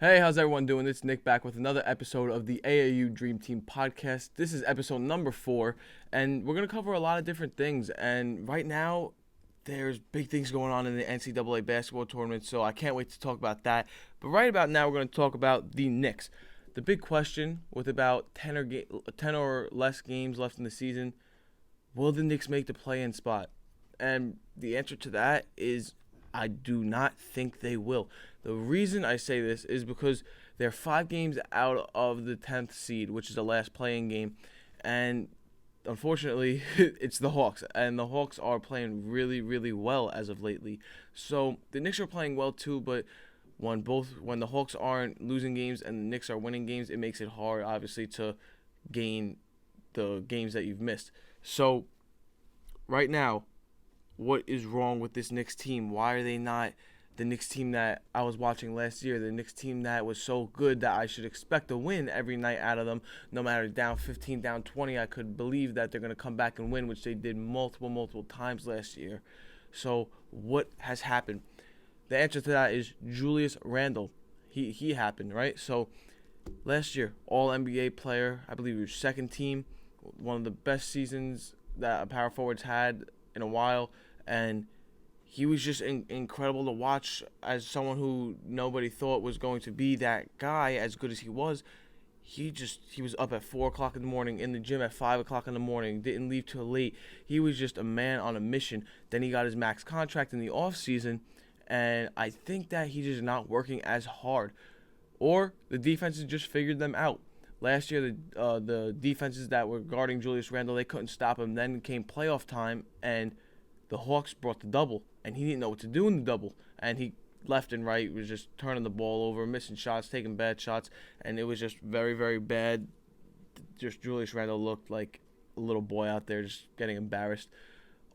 Hey, how's everyone doing? It's Nick back with another episode of the AAU Dream Team podcast. This is episode number 4, and we're going to cover a lot of different things. And right now, there's big things going on in the NCAA basketball tournament, so I can't wait to talk about that. But right about now, we're going to talk about the Knicks. The big question, with about 10 or less games left in the season, will the Knicks make the play-in spot? And the answer to that is I do not think they will. The reason I say this is because they're 5 games out of the 10th seed, which is the last playing game, and unfortunately, it's the Hawks, and the Hawks are playing really, really well as of lately. So the Knicks are playing well too, but when the Hawks aren't losing games and the Knicks are winning games, it makes it hard, obviously, to gain the games that you've missed. So right now, what is wrong with this Knicks team? Why are they not the Knicks team that I was watching last year, the Knicks team that was so good that I should expect a win every night out of them, no matter down 15, down 20, I could believe that they're going to come back and win, which they did multiple times last year. So what has happened? The answer to that is Julius Randle. He happened, right? So last year, all NBA player, I believe he was second team, one of the best seasons that a power forward's had in a while, and he was just incredible to watch as someone who nobody thought was going to be that guy as good as he was. He was up at 4 o'clock in the morning, in the gym at 5 o'clock in the morning, didn't leave till late. He was just a man on a mission. Then he got his max contract in the off season, and I think that he's just not working as hard, or the defenses just figured them out. Last year, the defenses that were guarding Julius Randle, they couldn't stop him. Then came playoff time, and the Hawks brought the double, and he didn't know what to do in the double. And he left and right was just turning the ball over, missing shots, taking bad shots, and it was just very, very bad. Just Julius Randle looked like a little boy out there just getting embarrassed.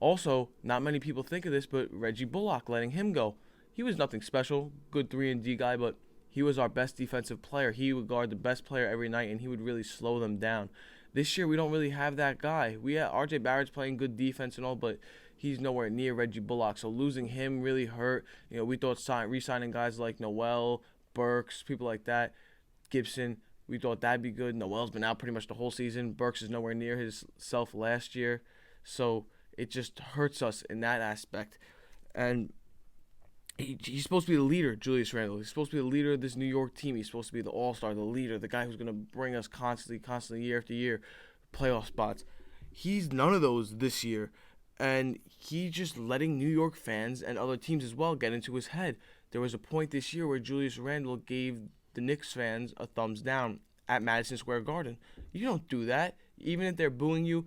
Also, not many people think of this, but Reggie Bullock, letting him go. He was nothing special, good 3-and-D guy, but he was our best defensive player. He would guard the best player every night, and he would really slow them down. This year, we don't really have that guy. We have R.J. Barrett's playing good defense and all, but he's nowhere near Reggie Bullock. So losing him really hurt. We thought re-signing guys like Noel, Burks, people like that, Gibson, we thought that'd be good. Noel's been out pretty much the whole season. Burks is nowhere near his self last year. So it just hurts us in that aspect. And he's supposed to be the leader, Julius Randle. He's supposed to be the leader of this New York team. He's supposed to be the all-star, the leader, the guy who's going to bring us constantly, year after year, playoff spots. He's none of those this year. And he's just letting New York fans and other teams as well get into his head. There was a point this year where Julius Randle gave the Knicks fans a thumbs down at Madison Square Garden. You don't do that. Even if they're booing you,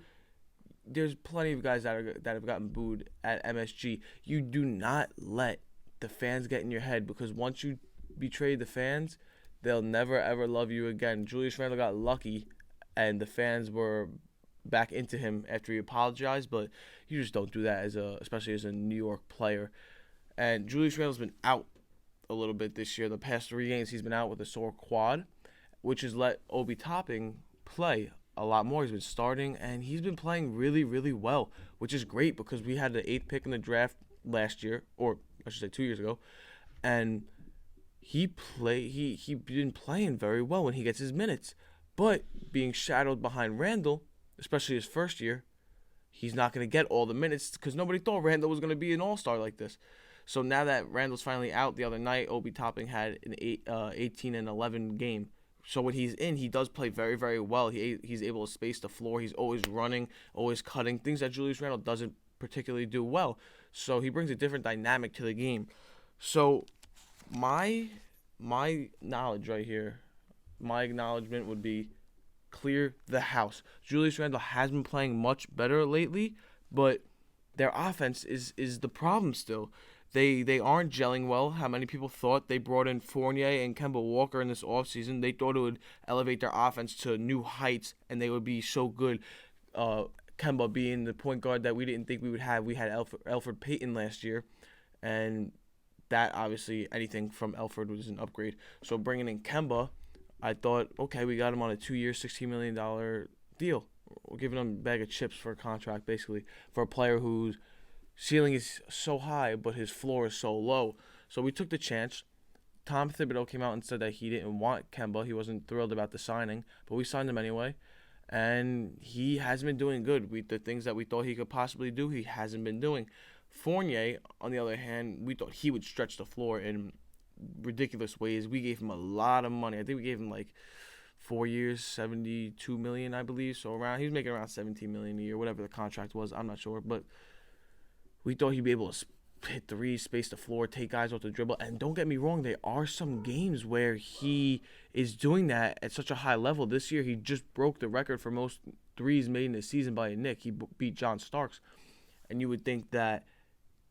there's plenty of guys that have gotten booed at MSG. You do not let the fans get in your head, because once you betray the fans, they'll never ever love you again. Julius Randle got lucky, and the fans were back into him after he apologized, but you just don't do that especially as a New York player. And Julius Randle's been out a little bit this year. The past 3 games he's been out with a sore quad, which has let Obi Toppin play a lot more. He's been starting, and he's been playing really, really well, which is great because we had the 8th pick in the draft last year, or I should say 2 years ago, and he been playing very well when he gets his minutes. But being shadowed behind Randle, especially his first year, he's not going to get all the minutes because nobody thought Randle was going to be an all-star like this. So now that Randle's finally out the other night, Obi Toppin had an 18-11 game. So when he's in, he does play very, very well. He's able to space the floor. He's always running, always cutting, things that Julius Randle doesn't particularly do well. So he brings a different dynamic to the game. So my knowledge right here, my acknowledgement would be clear the house. Julius Randle has been playing much better lately, but their offense is the problem still. They aren't gelling well. How many people thought they brought in Fournier and Kemba Walker in this offseason? They thought it would elevate their offense to new heights, and they would be so good. Kemba being the point guard that we didn't think we would have. We had Elfrid Payton last year, and that obviously anything from Elfrid was an upgrade. So bringing in Kemba, I thought, okay, we got him on a 2-year, $16 million deal. We're giving him a bag of chips for a contract, basically, for a player whose ceiling is so high, but his floor is so low. So we took the chance, Tom Thibodeau came out and said that he didn't want Kemba. He wasn't thrilled about the signing, but we signed him anyway. And he hasn't been doing good. The things that we thought he could possibly do, he hasn't been doing. Fournier, on the other hand, we thought he would stretch the floor in ridiculous ways. We gave him a lot of money. I think we gave him like 4 years, $72 million, I believe. So he was making around $17 million a year, whatever the contract was. I'm not sure, but we thought he'd be able to hit threes, space the floor, take guys off the dribble. And don't get me wrong, there are some games where he is doing that at such a high level. This year, he just broke the record for most threes made in the season by a Knick. He beat John Starks. And you would think that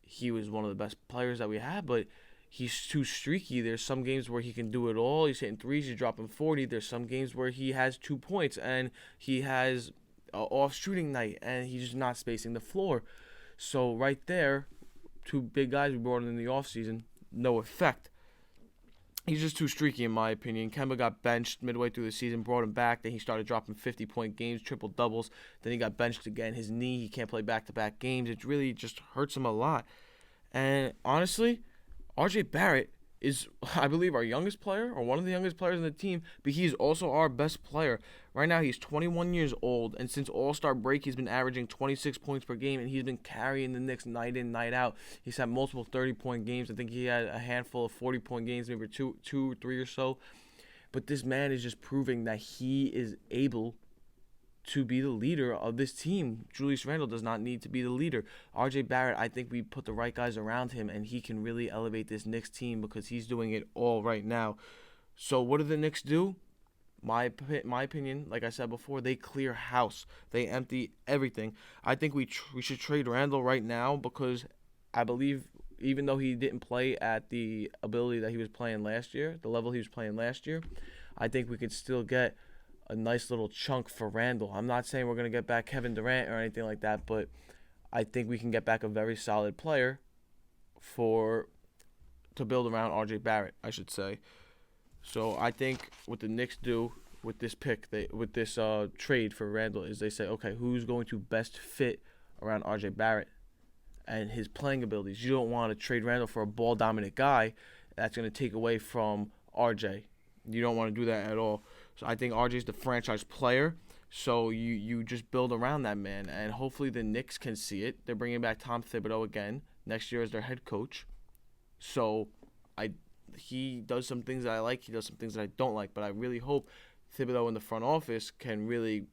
he was one of the best players that we had, but he's too streaky. There's some games where he can do it all. He's hitting threes, he's dropping 40. There's some games where he has 2 points and he has an off shooting night and he's just not spacing the floor. So right there, 2 big guys we brought in the offseason, no effect. He's just too streaky in my opinion. Kemba got benched midway through the season, brought him back. Then he started dropping 50-point games, triple-doubles. Then he got benched again. His knee, he can't play back-to-back games. It really just hurts him a lot. And honestly, R.J. Barrett is, I believe, our youngest player or one of the youngest players on the team, but he's also our best player. Right now, he's 21 years old, and since All-Star break, he's been averaging 26 points per game, and he's been carrying the Knicks night in, night out. He's had multiple 30-point games. I think he had a handful of 40-point games, maybe two or three or so. But this man is just proving that he is able to be the leader of this team. Julius Randle does not need to be the leader. RJ Barrett, I think we put the right guys around him, and he can really elevate this Knicks team because he's doing it all right now. So what do the Knicks do? My opinion, like I said before, they clear house. They empty everything. I think we should trade Randle right now because I believe even though he didn't play at the ability that he was playing last year, the level he was playing last year, I think we could still get a nice little chunk for Randle. I'm not saying we're going to get back Kevin Durant or anything like that, but I think we can get back a very solid player to build around RJ Barrett, I should say. So I think what the Knicks do with this pick, with this trade for Randle, is they say, okay, who's going to best fit around RJ Barrett and his playing abilities? You don't want to trade Randle for a ball-dominant guy that's going to take away from RJ. You don't want to do that at all. So I think RJ's the franchise player. So you just build around that man, and hopefully the Knicks can see it. They're bringing back Tom Thibodeau again next year as their head coach. So he does some things that I like. He does some things that I don't like. But I really hope Thibodeau in the front office can really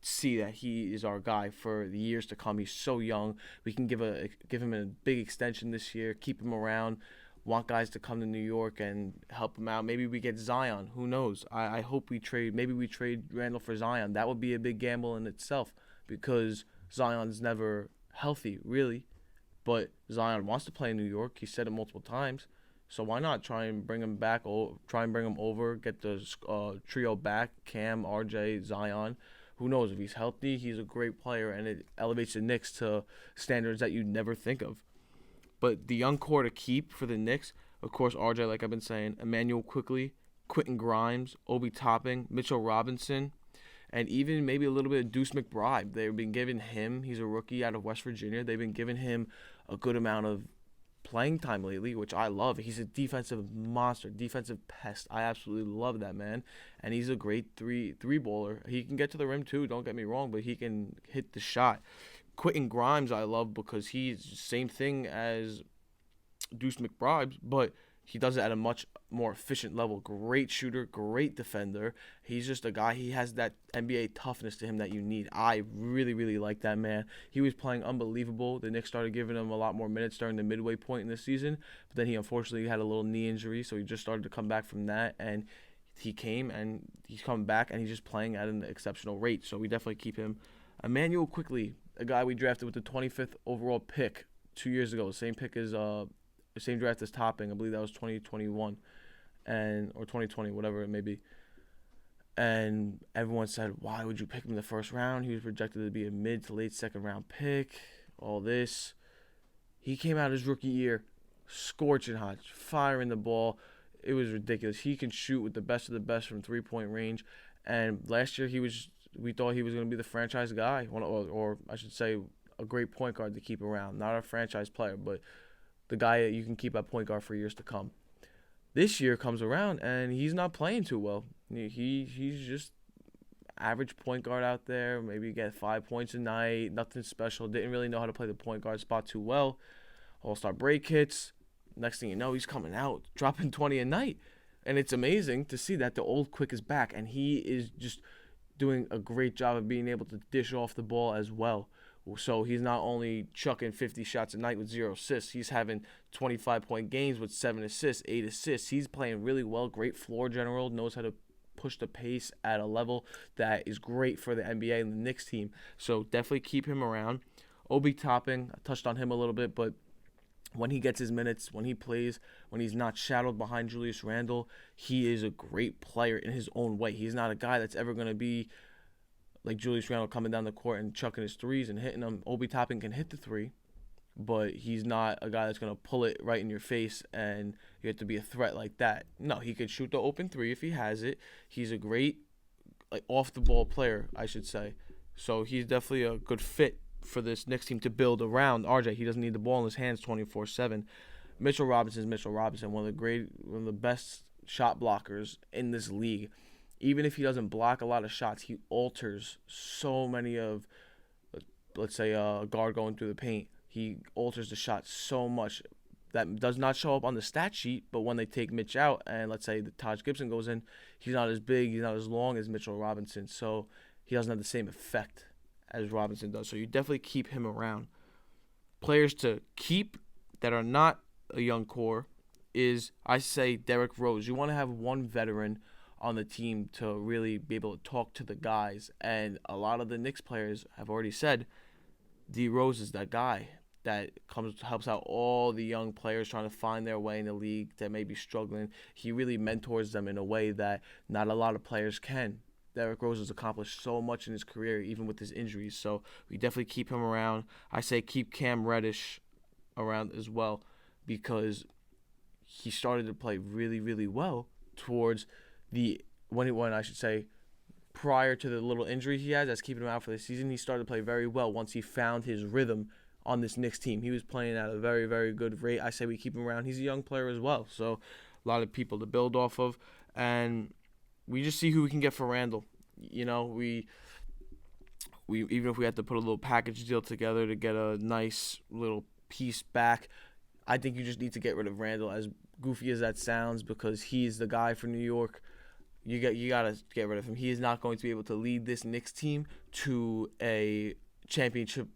see that he is our guy for the years to come. He's so young. We can give him a big extension this year, keep him around. Want guys to come to New York and help him out. Maybe we get Zion. Who knows? I hope we trade. Maybe we trade Randle for Zion. That would be a big gamble in itself because Zion's never healthy, really. But Zion wants to play in New York. He said it multiple times. So why not try and bring him back? Try and bring him over. Get the trio back: Cam, RJ, Zion. Who knows? If he's healthy, he's a great player, and it elevates the Knicks to standards that you'd never think of. But the young core to keep for the Knicks, of course, RJ, like I've been saying, Emmanuel Quickley, Quentin Grimes, Obi Toppin, Mitchell Robinson, and even maybe a little bit of Deuce McBride. They've been giving him, he's a rookie out of West Virginia, they've been giving him a good amount of playing time lately, which I love. He's a defensive monster, defensive pest. I absolutely love that man, and he's a great three-baller. He can get to the rim too, don't get me wrong, but he can hit the shot. Quentin Grimes I love because he's the same thing as Deuce McBride, but he does it at a much more efficient level. Great shooter, great defender. He's just a guy, he has that NBA toughness to him that you need. I really, really like that man. He was playing unbelievable. The Knicks started giving him a lot more minutes during the midway point in the season, but then he unfortunately had a little knee injury, so he just started to come back from that, and he came, and he's coming back, and he's just playing at an exceptional rate, so we definitely keep him. Emmanuel Quickley, a guy we drafted with the 25th overall pick 2 years ago, same draft as Topping. I believe that was 2021 or 2020, whatever it may be. And everyone said, why would you pick him in the first round? He was projected to be a mid to late second round pick. All this. He came out his rookie year scorching hot, firing the ball. It was ridiculous. He can shoot with the best of the best from 3-point range. And last year we thought he was going to be the franchise guy, or I should say a great point guard to keep around. Not a franchise player, but the guy that you can keep at point guard for years to come. This year comes around and he's not playing too well. He's just average point guard out there. Maybe get 5 points a night. Nothing special. Didn't really know how to play the point guard spot too well. All-Star break hits. Next thing you know, he's coming out dropping 20 a night. And it's amazing to see that the old Quick is back, and he is just doing a great job of being able to dish off the ball as well. So he's not only chucking 50 shots a night with 0 assists, he's having 25-point games with 7 assists, 8 assists. He's playing really well, great floor general, knows how to push the pace at a level that is great for the NBA and the Knicks team. So definitely keep him around. Obi Toppin, I touched on him a little bit, but when he gets his minutes, when he plays, when he's not shadowed behind Julius Randle, he is a great player in his own way. He's not a guy that's ever going to be like Julius Randle coming down the court and chucking his threes and hitting them. Obi Toppin can hit the three, but he's not a guy that's going to pull it right in your face and you have to be a threat like that. No, he could shoot the open three if he has it. He's a great off-the-ball player, I should say. So he's definitely a good fit for this Knicks team to build around RJ. He doesn't need the ball in his hands 24/7. Mitchell Robinson, one of the best shot blockers in this league. Even if he doesn't block a lot of shots, he alters so many of, let's say, a guard going through the paint. He alters the shot so much that does not show up on the stat sheet, but when they take Mitch out and let's say the Taj Gibson goes in, he's not as big, he's not as long as Mitchell Robinson, so he doesn't have the same effect as Robinson does. So you definitely keep him around. Players to keep that are not a young core is, I say, Derrick Rose. You want to have one veteran on the team to really be able to talk to the guys, and a lot of the Knicks players have already said D Rose is that guy that helps out all the young players trying to find their way in the league that may be struggling. He really mentors them in a way that not a lot of players can. Derrick Rose has accomplished so much in his career, even with his injuries. So we definitely keep him around. I say keep Cam Reddish around as well because he started to play really, really well towards prior to the little injury he had that's keeping him out for the season. He started to play very well once he found his rhythm on this Knicks team. He was playing at a very, very good rate. I say we keep him around. He's a young player as well, so a lot of people to build off of. And we just see who we can get for Randle. You know, we even if we had to put a little package deal together to get a nice little piece back, I think you just need to get rid of Randle, as goofy as that sounds, because he's the guy for New York. You gotta get rid of him. He is not going to be able to lead this Knicks team to a championship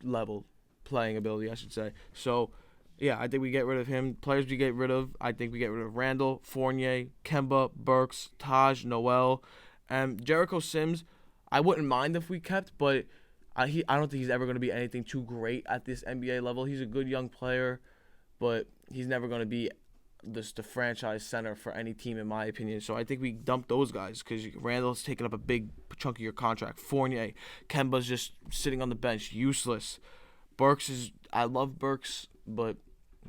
level playing ability, I should say. So yeah, I think we get rid of him. Players we get rid of, I think we get rid of Randle, Fournier, Kemba, Burks, Taj, Noel, and Jericho Sims. I wouldn't mind if we kept, but I don't think he's ever going to be anything too great at this NBA level. He's a good young player, but he's never going to be the franchise center for any team, in my opinion. So I think we dump those guys because Randle's taking up a big chunk of your contract. Fournier, Kemba's just sitting on the bench, useless. I love Burks, but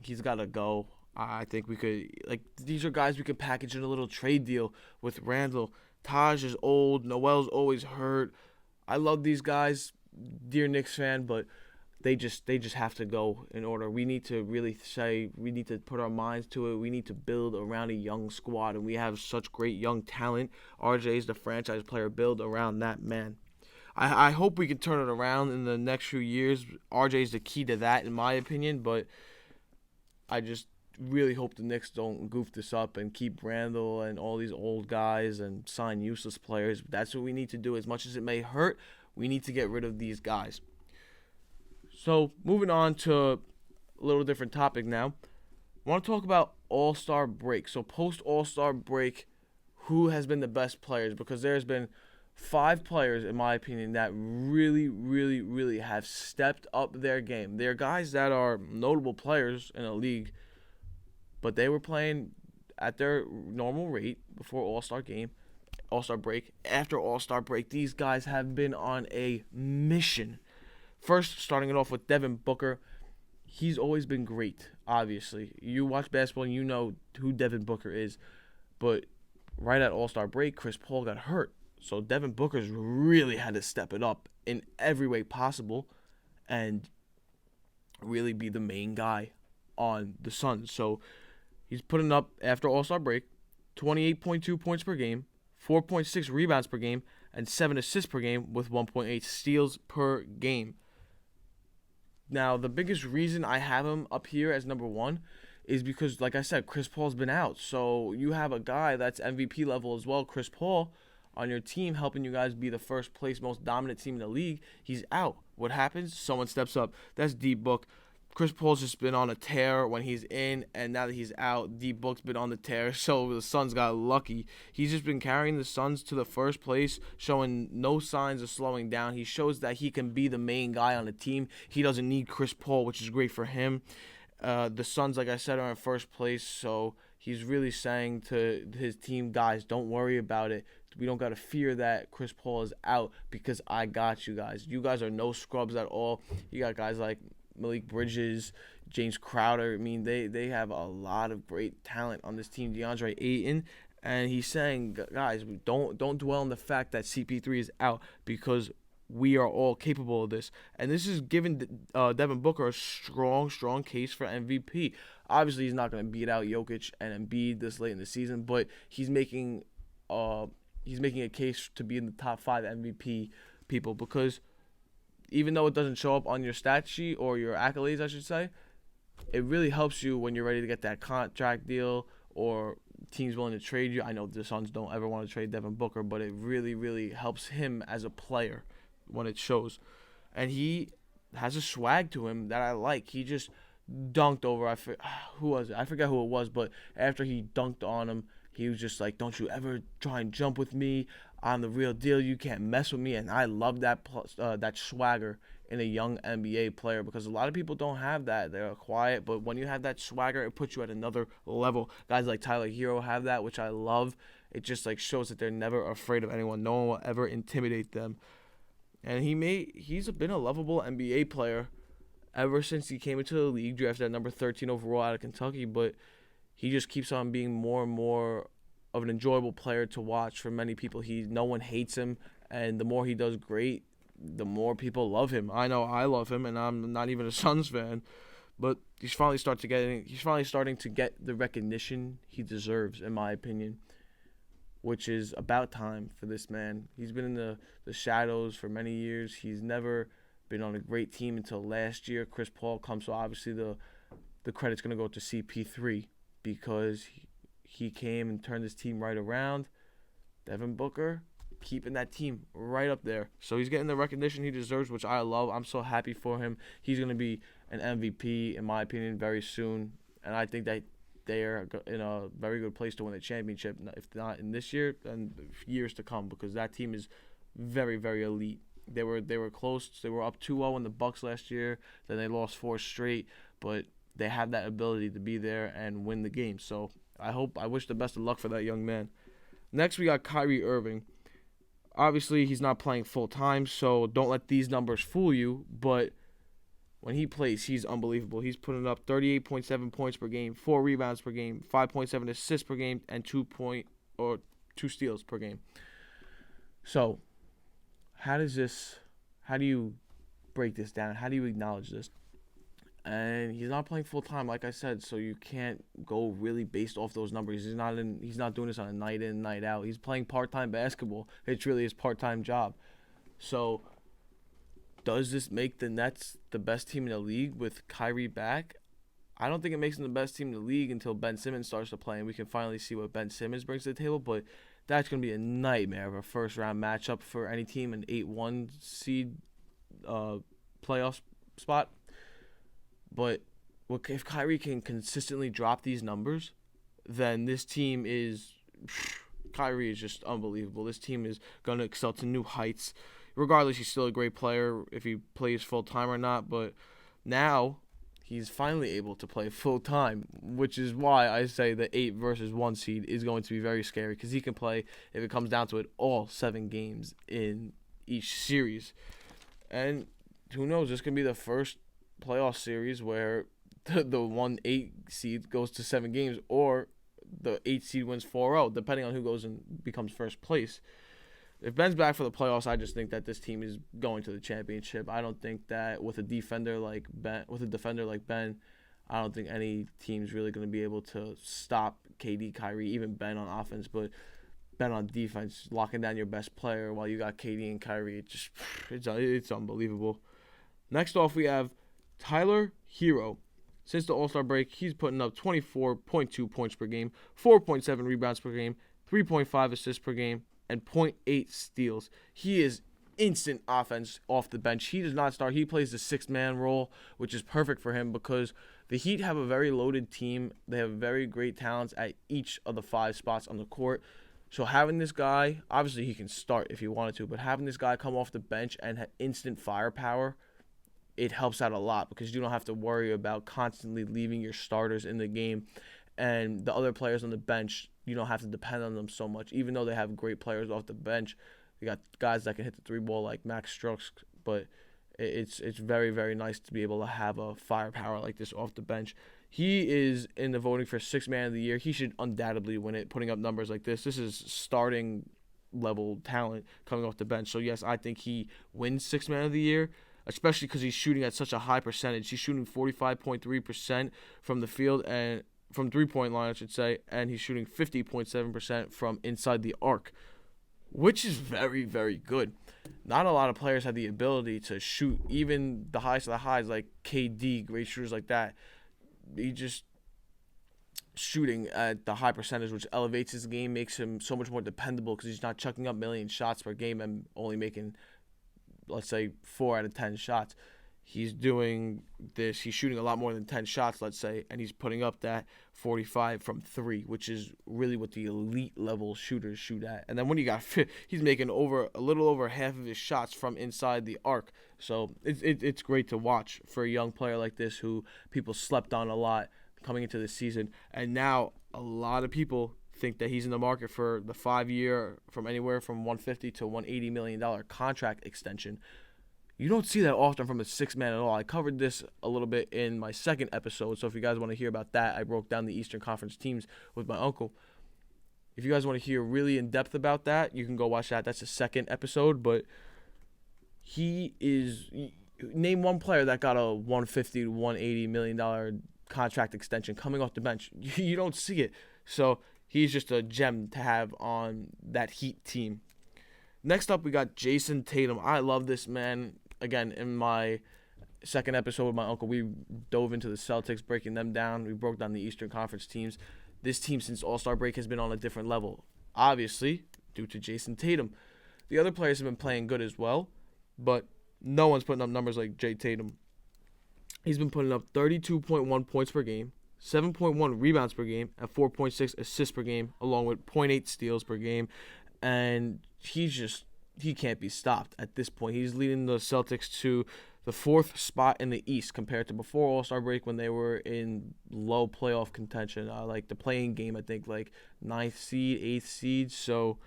he's got to go. I think we could, these are guys we could package in a little trade deal with Randle. Taj is old. Noel's always hurt. I love these guys, dear Knicks fan, but they just have to go in order. We need to we need to put our minds to it. We need to build around a young squad, and we have such great young talent. RJ is the franchise player. Build around that man. I hope we can turn it around in the next few years. RJ is the key to that, in my opinion, but I just really hope the Knicks don't goof this up and keep Randle and all these old guys and sign useless players. That's what we need to do. As much as it may hurt, we need to get rid of these guys. So moving on to a little different topic now. I want to talk about All-Star break. So post All-Star break, who has been the best players? Because there's been 5 players, in my opinion, that really, really, really have stepped up their game. They're guys that are notable players in a league, but they were playing at their normal rate before All-Star break. After All-Star break, these guys have been on a mission. First, starting it off with Devin Booker. He's always been great, obviously. You watch basketball and you know who Devin Booker is. But right at All-Star break, Chris Paul got hurt. So Devin Booker's really had to step it up in every way possible and really be the main guy on the Suns. So He's putting up, after All-Star break, 28.2 points per game, 4.6 rebounds per game, and 7 assists per game with 1.8 steals per game. Now, the biggest reason I have him up here as number one is because, like I said, Chris Paul's been out. So you have a guy that's MVP level as well, Chris Paul, on your team helping you guys be the first place most dominant team in the league. He's out. What happens? Someone steps up. That's D-Book. Chris Paul's just been on a tear when he's in, and now that he's out, D-Book's been on the tear, so the Suns got lucky. He's just been carrying the Suns to the first place, showing no signs of slowing down. He shows that he can be the main guy on the team. He doesn't need Chris Paul, which is great for him. The Suns, like I said, are in first place, so he's really saying to his team, guys, don't worry about it. We don't got to fear that Chris Paul is out because I got you guys. You guys are no scrubs at all. You got guys like Malik Bridges, James Crowder. I mean, they have a lot of great talent on this team. DeAndre Ayton, and he's saying, guys, don't dwell on the fact that CP3 is out because we are all capable of this. And this is giving Devin Booker a strong case for MVP. Obviously, he's not going to beat out Jokic and Embiid this late in the season, but he's making a case to be in the top 5 MVP people because even though it doesn't show up on your stat sheet or your accolades, I should say, it really helps you when you're ready to get that contract deal or teams willing to trade you. I know the Suns don't ever want to trade Devin Booker, but it really, really helps him as a player when it shows. And he has a swag to him that I like. He just dunked over, who was it? I forget who it was, but after he dunked on him, he was just like, don't you ever try and jump with me. I'm the real deal. You can't mess with me. And I love that swagger in a young NBA player because a lot of people don't have that. They're quiet, but when you have that swagger, it puts you at another level. Guys like Tyler Hero have that, which I love. It just like shows that they're never afraid of anyone. No one will ever intimidate them. And he's been a lovable NBA player ever since he came into the league, drafted at number 13 overall out of Kentucky, but he just keeps on being more and more of an enjoyable player to watch for many people. No one hates him, and the more he does great, the more people love him. I know I love him, and I'm not even a Suns fan, but he's finally starting to get the recognition he deserves, in my opinion, which is about time for this man. He's been in the shadows for many years. He's never been on a great team until last year. Chris Paul comes, so obviously the credit's going to go to CP3 because he came and turned his team right around. Devin Booker keeping that team right up there. So he's getting the recognition he deserves, which I love. I'm so happy for him. He's going to be an MVP, in my opinion, very soon. And I think that they are in a very good place to win the championship, if not in this year, then years to come, because that team is very, very elite. They were close. They were up 2-0 in the Bucks last year. Then they lost 4 straight, but they have that ability to be there and win the game. So I wish the best of luck for that young man. Next, we got Kyrie Irving. Obviously, he's not playing full-time, so don't let these numbers fool you, but when he plays, he's unbelievable. He's putting up 38.7 points per game, 4 rebounds per game, 5.7 assists per game, and 2 steals per game. So, how do you break this down? How do you acknowledge this? And he's not playing full time, like I said, so you can't go really based off those numbers. He's not doing this on a night in, night out. He's playing part-time basketball. It's really his part-time job. So does this make the Nets the best team in the league with Kyrie back? I don't think it makes them the best team in the league until Ben Simmons starts to play and we can finally see what Ben Simmons brings to the table, but that's going to be a nightmare of a first-round matchup for any team, an 8-1 seed playoff spot. But if Kyrie can consistently drop these numbers, then this team Kyrie is just unbelievable. This team is going to excel to new heights. Regardless, he's still a great player if he plays full-time or not. But now he's finally able to play full-time, which is why I say the 8 versus 1 seed is going to be very scary because he can play, if it comes down to it, all 7 games in each series. And who knows, this can be the first playoff series where the 1-8 seed goes to 7 games or the 8 seed wins 4-0, depending on who goes and becomes first place. If Ben's back for the playoffs, I just think that this team is going to the championship. I don't think that with a defender like Ben, I don't think any team's really going to be able to stop KD, Kyrie, even Ben on offense, but Ben on defense, locking down your best player while you got KD and Kyrie. It's unbelievable. Next off, we have Tyler Hero. Since the All-Star break, he's putting up 24.2 points per game, 4.7 rebounds per game, 3.5 assists per game, and 0.8 steals. He is instant offense off the bench. He does not start. He plays the sixth-man role, which is perfect for him because the Heat have a very loaded team. They have very great talents at each of the 5 spots on the court. So having this guy, obviously he can start if he wanted to, but having this guy come off the bench and have instant firepower, it helps out a lot because you don't have to worry about constantly leaving your starters in the game. And the other players on the bench, you don't have to depend on them so much. Even though they have great players off the bench, they got guys that can hit the 3-ball like Max Strux, but it's very, very nice to be able to have a firepower like this off the bench. He is in the voting for Sixth Man of the Year. He should undoubtedly win it, putting up numbers like this. This is starting level talent coming off the bench. So, yes, I think he wins Sixth Man of the Year, especially because he's shooting at such a high percentage. He's shooting 45.3% from the field and from three-point line, I should say, and he's shooting 50.7% from inside the arc, which is very, very good. Not a lot of players have the ability to shoot even the highest of the highs, like KD, great shooters like that. He just shooting at the high percentage, which elevates his game, makes him so much more dependable because he's not chucking up million shots per game and only making, let's say, 4 out of 10 shots. He's doing this. He's shooting a lot more than 10 shots, let's say, and he's putting up that 45 from 3, which is really what the elite level shooters shoot at. And then when you got, he's making a little over half of his shots from inside the arc. So it's great to watch for a young player like this who people slept on a lot coming into the season. And now a lot of people think that he's in the market for the 5-year from anywhere from $150 to $180 million contract extension. You don't see that often from a sixth man at all. I covered this a little bit in my second episode, so if you guys want to hear about that, I broke down the Eastern Conference teams with my uncle. If you guys want to hear really in depth about that, you can go watch that. That's the second episode, but name one player that got a $150 to $180 million contract extension coming off the bench. You don't see it. So he's just a gem to have on that Heat team. Next up, we got Jason Tatum. I love this man. Again, in my second episode with my uncle, we dove into the Celtics, breaking them down. We broke down the Eastern Conference teams. This team, since All-Star break, has been on a different level, obviously, due to Jason Tatum. The other players have been playing good as well, but no one's putting up numbers like Jay Tatum. He's been putting up 32.1 points per game, 7.1 rebounds per game, and 4.6 assists per game, along with 0.8 steals per game. And he can't be stopped at this point. He's leading the Celtics to the 4th spot in the East compared to before All-Star break when they were in low playoff contention, like the playing game, I think, like 9th seed, 8th seed. So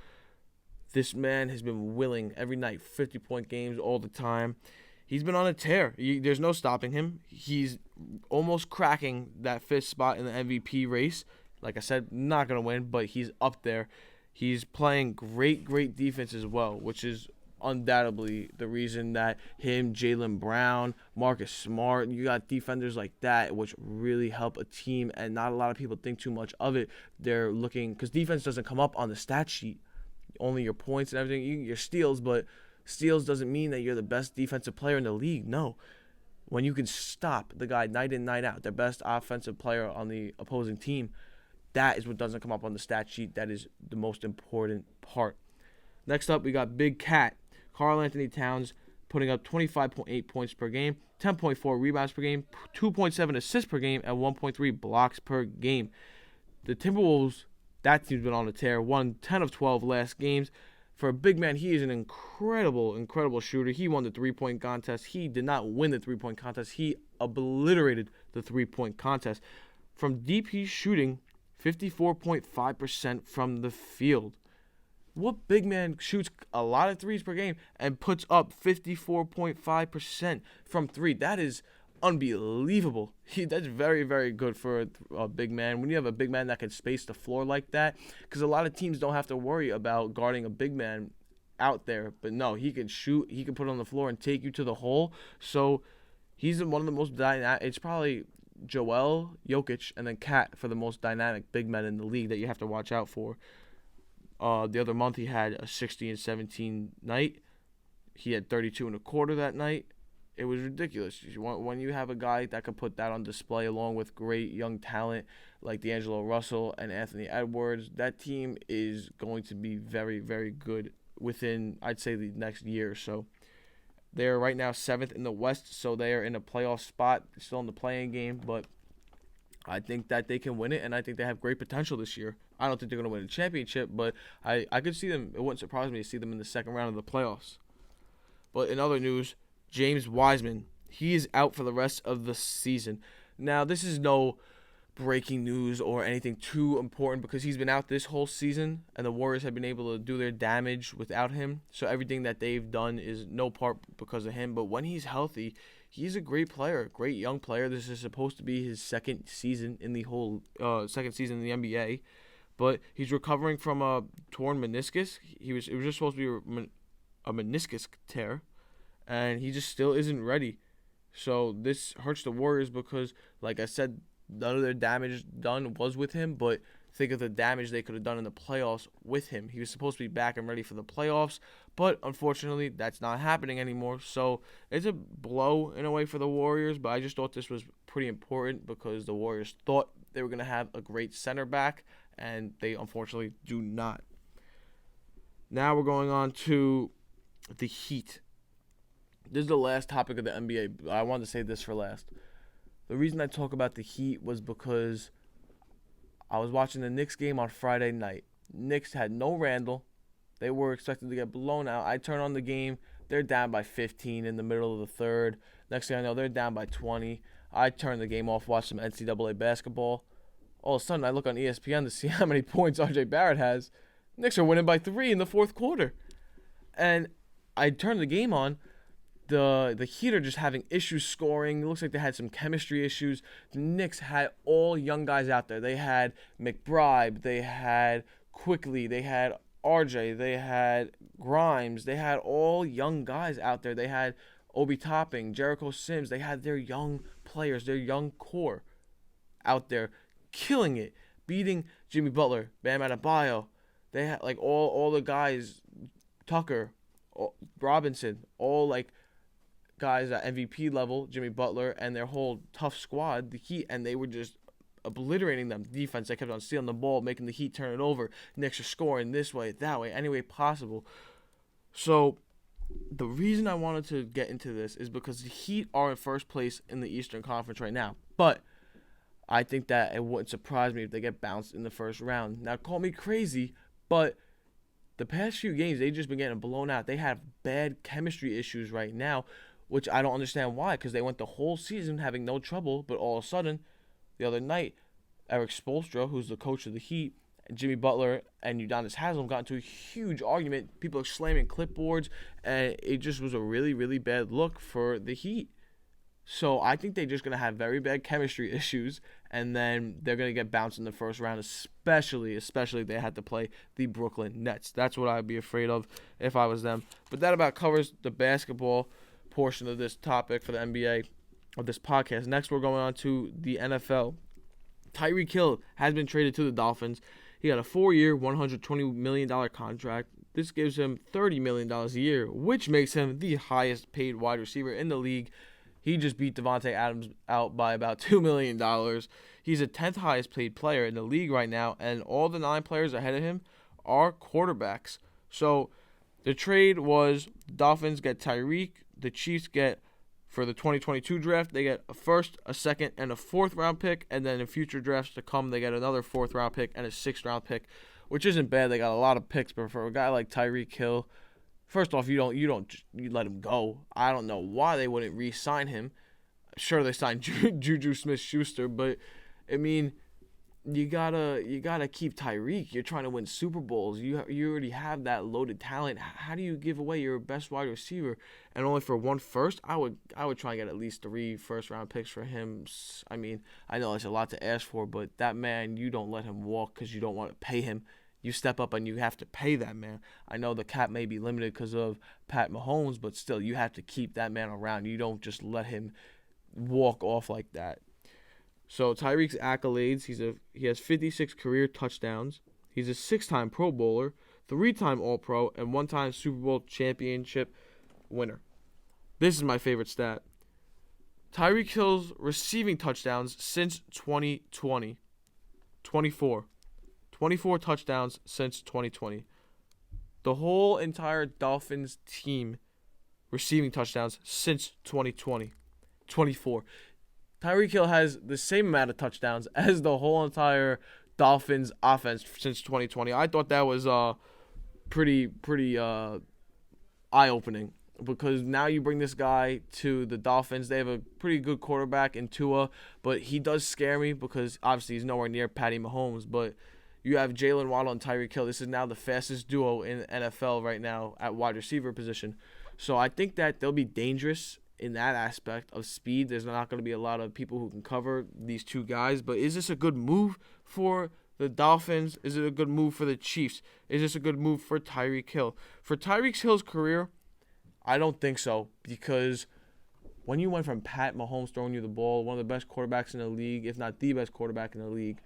this man has been willing every night, 50-point games all the time. He's been on a tear. There's no stopping him. He's almost cracking that 5th spot in the MVP race. Like I said, not going to win, but he's up there. He's playing great defense as well, which is undoubtedly the reason that him, Jaylen Brown, Marcus Smart, you got defenders like that, which really help a team, and not a lot of people think too much of it. They're looking, because defense doesn't come up on the stat sheet, only your points and everything, your steals, but steals doesn't mean that you're the best defensive player in the league. No. When you can stop the guy night in, night out, the best offensive player on the opposing team, that is what doesn't come up on the stat sheet. That is the most important part. Next up, we got Big Cat. Karl Anthony Towns putting up 25.8 points per game, 10.4 rebounds per game, 2.7 assists per game, and 1.3 blocks per game. The Timberwolves, that team's been on a tear. Won 10 of 12 last games. For a big man, he is an incredible shooter. He won the three-point contest. He did not win the three-point contest. He obliterated the three-point contest. From deep, he's shooting 54.5% from the field. What big man shoots a lot of threes per game and puts up 54.5% from 3? That is unbelievable. That's very, very good for a big man. When you have a big man that can space the floor like that, because a lot of teams don't have to worry about guarding a big man out there. But no, he can shoot, he can put it on the floor and take you to the hole. So he's one of the most dynamic. It's probably Joel, Jokic, and then Kat for the most dynamic big men in the league that you have to watch out for. The other month he had a 60 and 17 night. He had 32 and a quarter that night. It was ridiculous. When you have a guy that could put that on display along with great young talent like D'Angelo Russell and Anthony Edwards, that team is going to be very, very good within, I'd say, the next year or so. They're right now 7th in the West, so they are in a playoff spot, still in the playing game, but I think that they can win it, and I think they have great potential this year. I don't think they're going to win a championship, but I could see them. It wouldn't surprise me to see them in the second round of the playoffs. But in other news, James Wiseman, he is out for the rest of the season. Now, this is no breaking news or anything too important because he's been out this whole season, and the Warriors have been able to do their damage without him. So everything that they've done is no part because of him. But when he's healthy, he's a great player, great young player. This is supposed to be his second season in the NBA. But he's recovering from a torn meniscus. It was just supposed to be a meniscus tear, and he just still isn't ready. So this hurts the Warriors because, like I said, none of their damage done was with him, but think of the damage they could have done in the playoffs with him. He was supposed to be back and ready for the playoffs, but unfortunately that's not happening anymore. So it's a blow in a way for the Warriors, but I just thought this was pretty important because the Warriors thought they were going to have a great center back, and they unfortunately do not. Now we're going on to the Heat. This is the last topic of the NBA. I wanted to say this for last. The reason I talk about the Heat was because I was watching the Knicks game on Friday night. Knicks had no Randall. They were expected to get blown out. I turn on the game. They're down by 15 in the middle of the third. Next thing I know, they're down by 20. I turn the game off, watch some NCAA basketball. All of a sudden, I look on ESPN to see how many points RJ Barrett has. Knicks are winning by 3 in the fourth quarter. And I turn the game on. The Heat are just having issues scoring. It looks like they had some chemistry issues. The Knicks had all young guys out there. They had McBride. They had Quickly. They had RJ. They had Grimes. They had all young guys out there. They had Obi Toppin, Jericho Sims. They had their young players, their young core out there killing it, beating Jimmy Butler, Bam Adebayo. They had like all the guys, Tucker, Robinson, all like guys at MVP level, Jimmy Butler, and their whole tough squad, the Heat, and they were just obliterating them. Defense, they kept on stealing the ball, making the Heat turn it over. Knicks are scoring this way, that way, any way possible. So the reason I wanted to get into this is because the Heat are in first place in the Eastern Conference right now. But I think that it wouldn't surprise me if they get bounced in the first round. Now, call me crazy, but the past few games, they've just been getting blown out. They have bad chemistry issues right now, which I don't understand why, because they went the whole season having no trouble, but all of a sudden, the other night, Eric Spoelstra, who's the coach of the Heat, and Jimmy Butler and Udonis Haslem got into a huge argument. People are slamming clipboards, and it just was a really, really bad look for the Heat. So I think they're just going to have very bad chemistry issues, and then they're going to get bounced in the first round, especially if they had to play the Brooklyn Nets. That's what I'd be afraid of if I was them. But that about covers the basketball portion of this topic for the NBA of this podcast. Next, we're going on to the NFL. Tyreek Hill has been traded to the Dolphins. He got a 4-year, $120 million contract. This gives him $30 million a year, which makes him the highest paid wide receiver in the league. He just beat Devontae Adams out by about $2 million. He's the 10th highest paid player in the league right now, and all the 9 players ahead of him are quarterbacks. So the trade was Dolphins get Tyreek. The Chiefs get, for the 2022 draft, they get a first, a second, and a 4th round pick. And then in future drafts to come, they get another 4th round pick and a 6th round pick, which isn't bad. They got a lot of picks, but for a guy like Tyreek Hill, first off, you let him go. I don't know why they wouldn't re-sign him. Sure, they signed Juju Smith-Schuster, but I mean, you gotta keep Tyreek. You're trying to win Super Bowls. You already have that loaded talent. How do you give away your best wide receiver and only for 1 first? I would try and get at least 3 first-round picks for him. I mean, I know it's a lot to ask for, but that man, you don't let him walk because you don't want to pay him. You step up and you have to pay that man. I know the cap may be limited because of Pat Mahomes, but still, you have to keep that man around. You don't just let him walk off like that. So Tyreek's accolades: he has 56 career touchdowns. He's a 6-time Pro Bowler, 3-time All-Pro, and 1-time Super Bowl championship winner. This is my favorite stat. Tyreek Hill's receiving touchdowns since 2020. 24. 24 touchdowns since 2020. The whole entire Dolphins team receiving touchdowns since 2020. 24. Tyreek Hill has the same amount of touchdowns as the whole entire Dolphins offense since 2020. I thought that was pretty eye-opening, because now you bring this guy to the Dolphins. They have a pretty good quarterback in Tua, but he does scare me because obviously he's nowhere near Patty Mahomes. But you have Jalen Waddle and Tyreek Hill. This is now the fastest duo in the NFL right now at wide receiver position. So I think that they'll be dangerous in that aspect of speed. There's not going to be a lot of people who can cover these two guys. But is this a good move for the Dolphins? Is it a good move for the Chiefs? Is this a good move for Tyreek Hill? For Tyreek Hill's career, I don't think so, because when you went from Pat Mahomes throwing you the ball, one of the best quarterbacks in the league, if not the best quarterback in the league,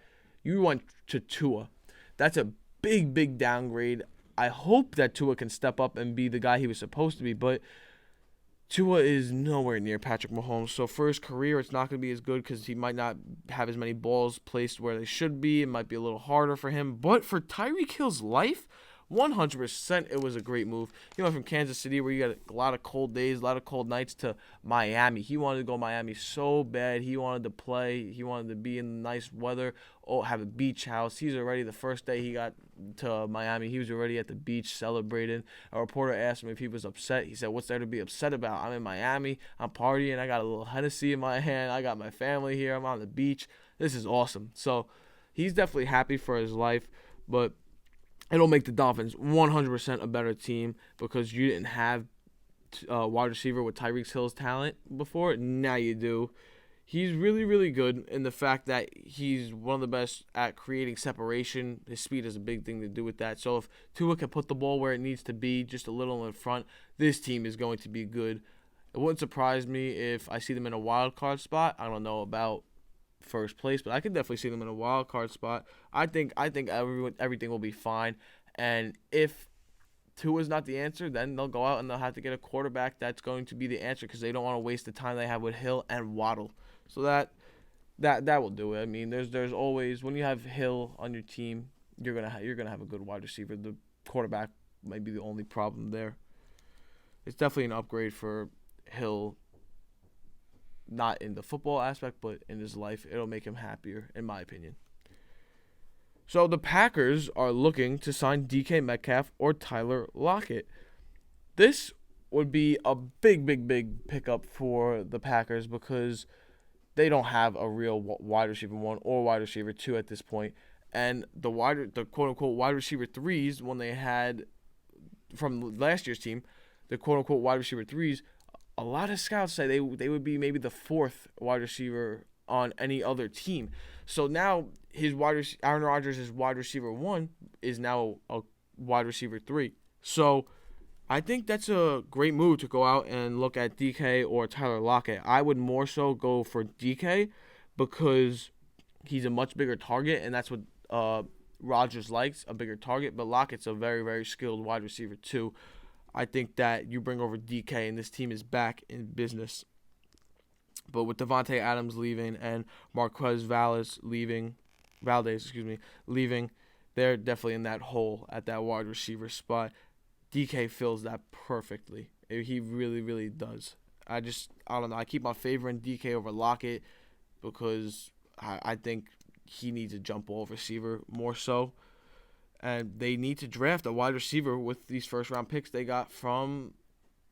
you went to Tua. That's a big downgrade. I hope that Tua can step up and be the guy he was supposed to be, but Tua is nowhere near Patrick Mahomes. So for his career, it's not going to be as good because he might not have as many balls placed where they should be. It might be a little harder for him. But for Tyreek Hill's life, 100% it was a great move. He went from Kansas City, where you got a lot of cold days, a lot of cold nights, to Miami. He wanted to go to Miami so bad. He wanted to play. He wanted to be in nice weather, have a beach house. He's already, the first day he got to Miami, he was already at the beach celebrating. A reporter asked him if he was upset. He said, "What's there to be upset about? I'm in Miami. I'm partying. I got a little Hennessy in my hand. I got my family here. I'm on the beach. This is awesome." So he's definitely happy for his life, but it'll make the Dolphins 100% a better team because you didn't have a wide receiver with Tyreek Hill's talent before. Now you do. He's really good in the fact that he's one of the best at creating separation. His speed has a big thing to do with that. So if Tua can put the ball where it needs to be, just a little in front, this team is going to be good. It wouldn't surprise me if I see them in a wild card spot. I don't know about first place, but I could definitely see them in a wild card spot. I think everything will be fine. And if Tua's not the answer, then they'll go out and they'll have to get a quarterback that's going to be the answer, because they don't want to waste the time they have with Hill and Waddle. So that will do it. I mean, there's always, when you have Hill on your team, you're gonna have a good wide receiver. The quarterback might be the only problem there. It's definitely an upgrade for Hill. Not in the football aspect, but in his life. It'll make him happier, in my opinion. So the Packers are looking to sign DK Metcalf or Tyler Lockett. This would be a big pickup for the Packers, because they don't have a real wide receiver 1 or wide receiver 2 at this point. And the quote-unquote wide receiver 3s, when they had from last year's team, the quote-unquote wide receiver 3s, a lot of scouts say they would be maybe the 4th wide receiver on any other team. So now Aaron Rodgers' wide receiver 1 is now a wide receiver 3. So I think that's a great move to go out and look at DK or Tyler Lockett. I would more so go for DK because he's a much bigger target, and that's what Rodgers likes, a bigger target. But Lockett's a very skilled wide receiver too. I think that you bring over DK and this team is back in business. But with Devontae Adams leaving and Marquez Valdez leaving, they're definitely in that hole at that wide receiver spot. DK fills that perfectly. He really does. I don't know. I keep on favoring DK over Lockett because I think he needs a jump ball receiver more so. And they need to draft a wide receiver with these first-round picks they got from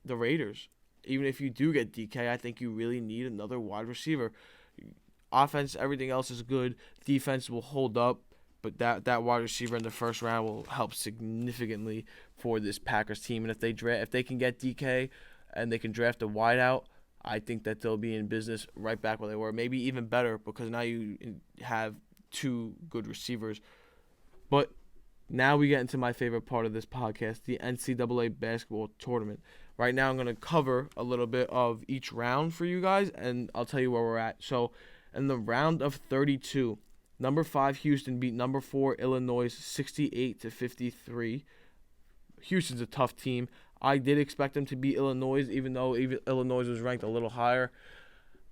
the Raiders. Even if you do get DK, I think you really need another wide receiver. Offense, everything else is good. Defense will hold up, but that wide receiver in the first round will help significantly for this Packers team. And if they can get DK and they can draft a wideout, I think that they'll be in business right back where they were. Maybe even better, because now you have 2 good receivers. But now we get into my favorite part of this podcast, the NCAA basketball tournament. Right now I'm going to cover a little bit of each round for you guys, and I'll tell you where we're at. So In the round of 32, number 5 Houston beat number 4 Illinois 68-53. Houston's a tough team. I did expect them to beat Illinois, even though Illinois was ranked a little higher.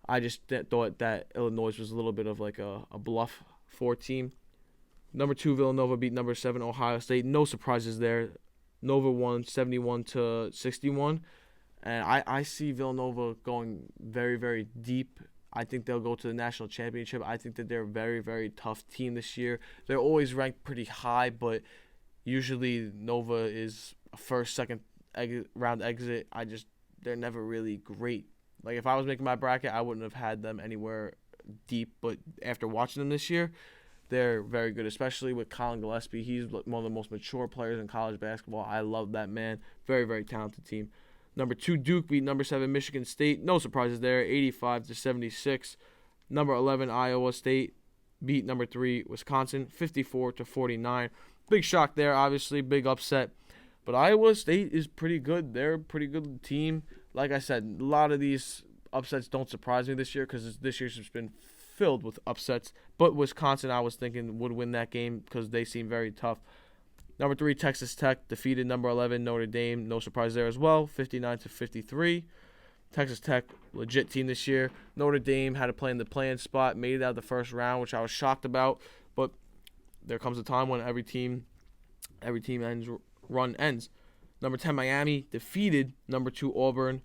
I just thought that Illinois was a little bit of like a bluff 4 team. Number 2 Villanova beat number 7 Ohio State. No surprises there. Nova won 71-61. And I see Villanova going very, very deep. I think they'll go to the national championship. I think that they're a very, very tough team this year. They're always ranked pretty high, but usually Nova is a first, second round exit. They're never really great. Like, if I was making my bracket, I wouldn't have had them anywhere deep. But after watching them this year, they're very good, especially with Colin Gillespie. He's one of the most mature players in college basketball. I love that man. Very, very talented team. Number 2, Duke beat number 7 Michigan State. No surprises there, 85-76. Number 11, Iowa State beat number 3 Wisconsin, 54-49. Big shock there, obviously, big upset. But Iowa State is pretty good. They're a pretty good team. Like I said, a lot of these upsets don't surprise me this year because this year's just been filled with upsets. But Wisconsin, I was thinking, would win that game because they seem very tough. Number 3, Texas Tech defeated number 11 Notre Dame. No surprise there as well, 59-53. Texas Tech, legit team this year. Notre Dame had to play in the play-in spot, made it out of the first round, which I was shocked about. But there comes a time when every team run ends. Number 10 Miami defeated number 2 Auburn,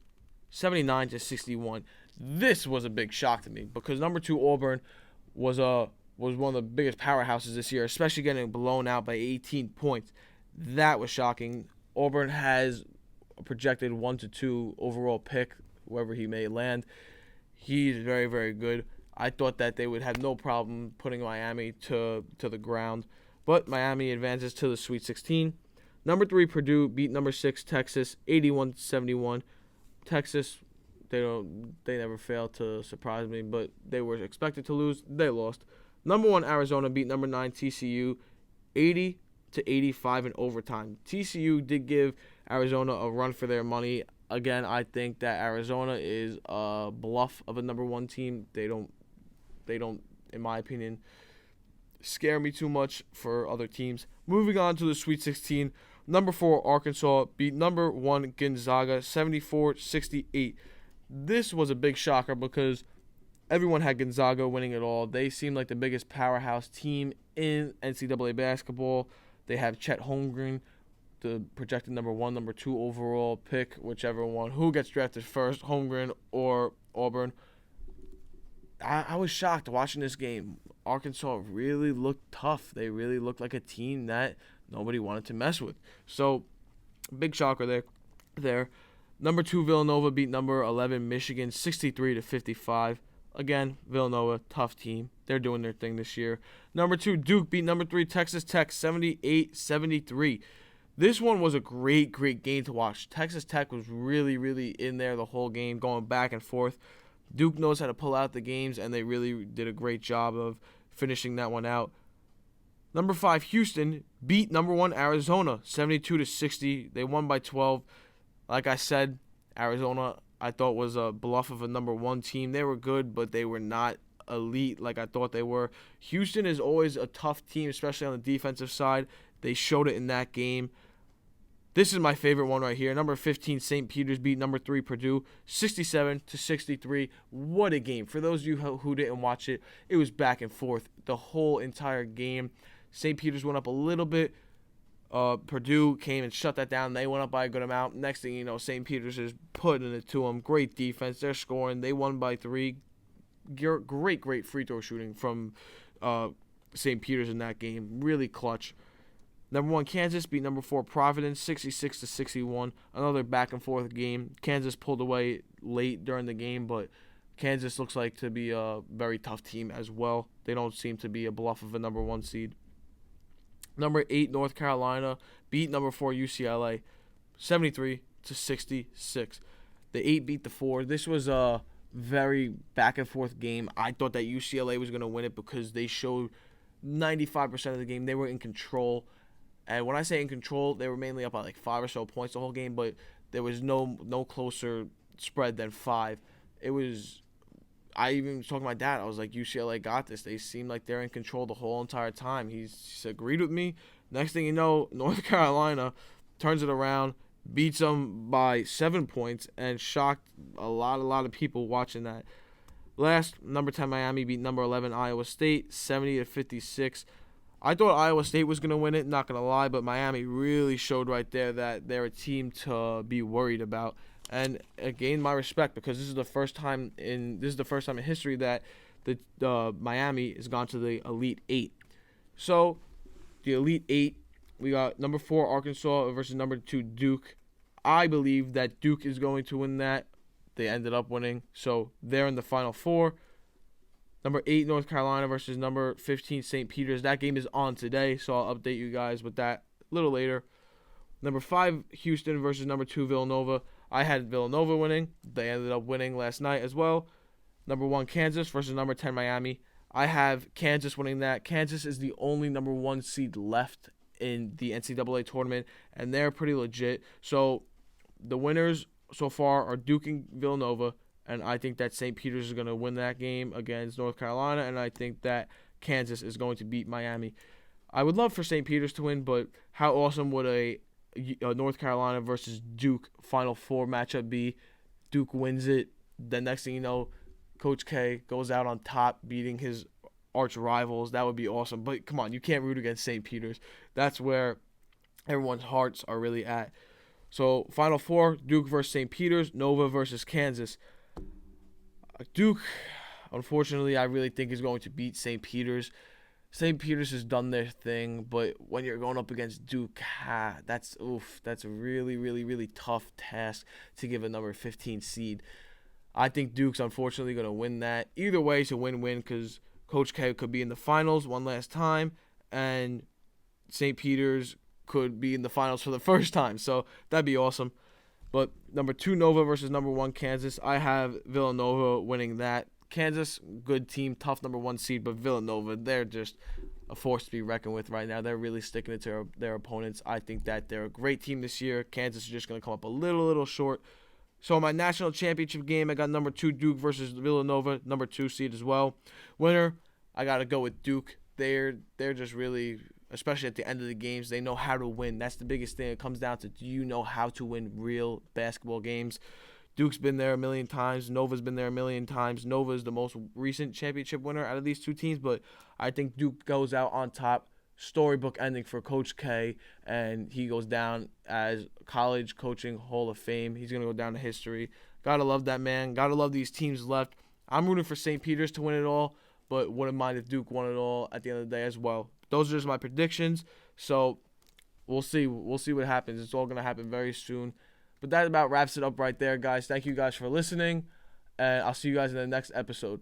79-61. This was a big shock to me because number 2 Auburn was one of the biggest powerhouses this year, especially getting blown out by 18 points. That was shocking. Auburn has a projected 1-2 overall pick, wherever he may land. He's very, very good. I thought that they would have no problem putting Miami to the ground, but Miami advances to the Sweet 16. Number 3 Purdue beat number 6 Texas, 81-71. Texas, they never fail to surprise me, but they were expected to lose. They lost. Number 1 Arizona beat number 9 TCU, 80-85 in overtime. TCU did give Arizona a run for their money. Again, I think that Arizona is a bluff of a number 1 team. They don't, in my opinion, scare me too much for other teams. Moving on to the Sweet 16, number 4 Arkansas beat number 1 Gonzaga, 74-68. This was a big shocker because everyone had Gonzaga winning it all. They seem like the biggest powerhouse team in NCAA basketball. They have Chet Holmgren, the projected number 1, number 2 overall pick, whichever one. Who gets drafted first, Holmgren or Auburn? I was shocked watching this game. Arkansas really looked tough. They really looked like a team that nobody wanted to mess with. So, big shocker there. Number 2 Villanova beat number 11 Michigan, 63-55. Again, Villanova, tough team. They're doing their thing this year. Number 2, Duke beat number 3, Texas Tech, 78-73. This one was a great, great game to watch. Texas Tech was really, really in there the whole game, going back and forth. Duke knows how to pull out the games, and they really did a great job of finishing that one out. Number 5, Houston beat number 1, Arizona, 72-60. They won by 12. Like I said, Arizona, I thought was a bluff of a number 1 team. They were good, but they were not elite like I thought they were. Houston is always a tough team, especially on the defensive side. They showed it in that game. This is my favorite one right here. Number 15, St. Peter's beat number 3, Purdue, 67-63. What a game. For those of you who didn't watch it, it was back and forth the whole entire game. St. Peter's went up a little bit. Purdue came and shut that down. They went up by a good amount. Next thing you know, St. Peter's is putting it to them. Great defense. They're scoring. They won by 3. Great, great free throw shooting from St. Peter's in that game. Really clutch. Number 1, Kansas beat number 4, Providence, 66-61. Another back-and-forth game. Kansas pulled away late during the game, but Kansas looks like to be a very tough team as well. They don't seem to be a bluff of a number 1 seed. Number 8, North Carolina beat number 4, UCLA, 73-66. The 8 beat the 4. This was a very back-and-forth game. I thought that UCLA was going to win it because they showed 95% of the game. They were in control. And when I say in control, they were mainly up by like 5 or so points the whole game, but there was no closer spread than 5. It was I even was talking to my dad. I was like, UCLA got this. They seem like they're in control the whole entire time. He's agreed with me. Next thing you know, North Carolina turns it around, beats them by 7 points, and shocked a lot of people watching that. Last, number 10 Miami beat number 11 Iowa State 70-56. I thought Iowa State was going to win it, not going to lie, but Miami really showed right there that they're a team to be worried about. And it gained my respect because this is the first time in history that the Miami has gone to the Elite Eight. So the Elite Eight, we got number 4 Arkansas versus number 2 Duke. I believe that Duke is going to win that. They ended up winning, so they're in the Final Four. Number 8 North Carolina versus number 15 St. Peter's. That game is on today, so I'll update you guys with that a little later. Number 5 Houston versus number 2 Villanova. I had Villanova winning. They ended up winning last night as well. Number 1 Kansas versus number 10 Miami. I have Kansas winning that. Kansas is the only number 1 seed left in the NCAA tournament, and they're pretty legit. So the winners so far are Duke and Villanova, and I think that St. Peter's is going to win that game against North Carolina, and I think that Kansas is going to beat Miami. I would love for St. Peter's to win, but how awesome would a North Carolina versus Duke Final Four matchup be? Duke wins it. The next thing you know, Coach K goes out on top, beating his arch rivals. That would be awesome. But come on, you can't root against St. Peter's. That's where everyone's hearts are really at. So Final Four, Duke versus St. Peter's, Nova versus Kansas. Duke, unfortunately, I really think is going to beat St. Peter's. St. Peter's has done their thing, but when you're going up against Duke, that's a really tough task to give a number 15 seed. I think Duke's unfortunately going to win that. Either way, it's a win-win because Coach K could be in the finals one last time, and St. Peter's could be in the finals for the first time. So that'd be awesome. But number 2 Nova versus number 1 Kansas. I have Villanova winning that. Kansas, good team, tough number 1 seed, but Villanova, they're just a force to be reckoned with right now. They're really sticking it to their opponents. I think that they're a great team this year. Kansas is just going to come up a little short. So my national championship game, I got number 2 Duke versus Villanova, number 2 seed as well. Winner, I got to go with Duke. They're just really, especially at the end of the games, they know how to win. That's the biggest thing. It comes down to, do you know how to win real basketball games? Duke's been there a million times. Nova's been there a million times. Nova is the most recent championship winner out of these two teams, but I think Duke goes out on top. Storybook ending for Coach K, and he goes down as college coaching Hall of Fame. He's going to go down to history. Gotta love that man. Gotta love these teams left. I'm rooting for St. Peter's to win it all, but wouldn't mind if Duke won it all at the end of the day as well. Those are just my predictions, so we'll see. We'll see what happens. It's all going to happen very soon. But that about wraps it up right there, guys. Thank you guys for listening, and I'll see you guys in the next episode.